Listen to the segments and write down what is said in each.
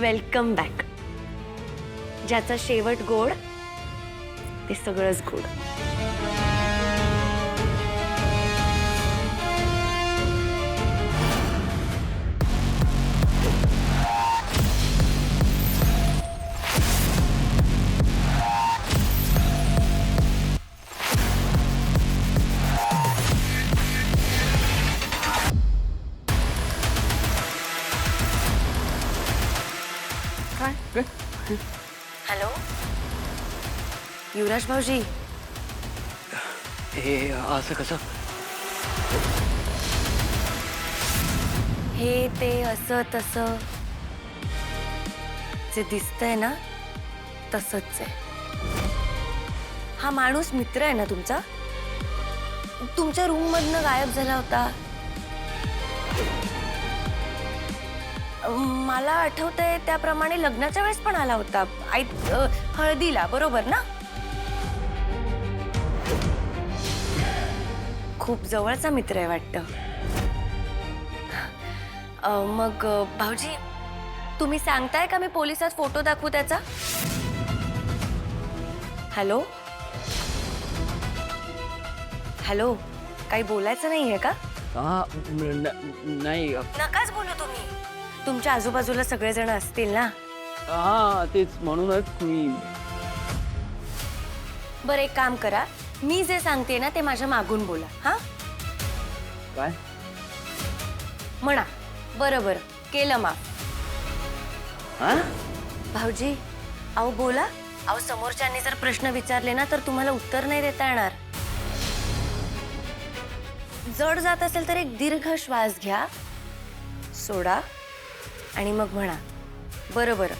Welcome back. ज्याचा शेवट गोड ते सगळंच गोड. हॅलो युवराज भाऊजी. हे असं कसं? हे ते असं तसं जे दिसतंय ना तसंच आहे. हा माणूस मित्र आहे ना तुमचा? तुमच्या रूम मधनं गायब झाला होता. मला आठवतंय त्याप्रमाणे लग्नाच्या वेळेस पण आला होता. हळदीला, बरोबर ना? खूप जवळचा मित्र आहे वाटतं. मग भाऊजी तुम्ही सांगताय का मी पोलिसात फोटो दाखवू त्याचा? हॅलो हॅलो, काही बोलायचं नाहीये का? नाही. नकाच बोलू तुम्ही. तुमच्या आजूबाजूला सगळेजण असतील ना. हा तेच म्हणूनच मी. बरं एक काम करा, मी जे सांगते ना ते माझ्या मागून बोला. हा काय म्हणा. बरं बरं, केलं माफ. हा? भाऊजी अहो बोला. अहो समोरच्यांनी जर प्रश्न विचारले ना तर तुम्हाला उत्तर नाही देता येणार. जड जात असेल तर एक दीर्घ श्वास घ्या, सोडा आणि मग म्हणा बरं बरं,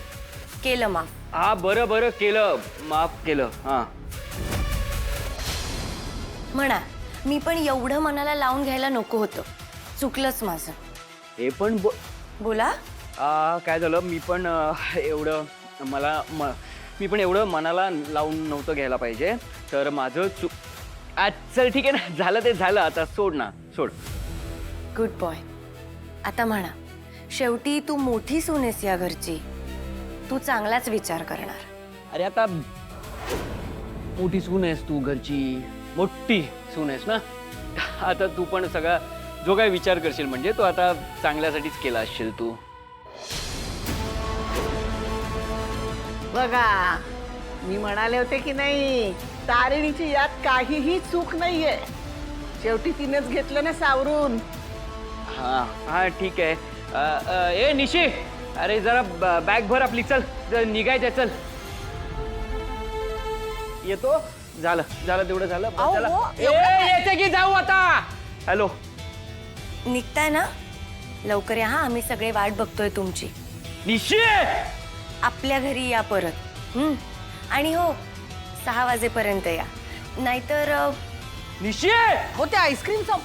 केलं माफ. हा बरं बरं, केलं माफ केलं. हा म्हणा मी पण एवढं मनाला लावून घ्यायला नको होतं. चुकलंच माझं. हे पण बोला. काय झालं, मी पण एवढं मी पण एवढं मनाला लावून नव्हतं घ्यायला पाहिजे. तर माझं चल ठीक आहे ना, झालं ते झालं. आता सोड ना, सोड. Good boy. आता म्हणा, शेवटी तू मोठी सून आहेस या घरची. तू चांगलाच विचार करणार. अरे आता मोठी सून आहेस तू घरची, मोठी सून आहेस ना. आता तू पण सगळा जो काही विचार करशील म्हणजे तो आता चांगल्यासाठीच केला असशील तू. बघा मी म्हणाले होते की नाही, तारिणीची यात काहीही चूक नाहीये. शेवटी तिनेच घेतलं ना सावरून. हा हा ठीक आहे. ए निशी, अरे जरा बॅग भर आपली. चल निघायचं, चल. येतो. झालं झालं तेवढं झालं. अहो, चला. हो, येते की जाऊ आता. हॅलो निघताय ना? लवकर या हा, आम्ही सगळे वाट बघतोय तुमची. निशी, आपल्या घरी या परत. आणि हो 6 वाजेपर्यंत या, नाहीतर निशी. हो, त्या आईस्क्रीमचा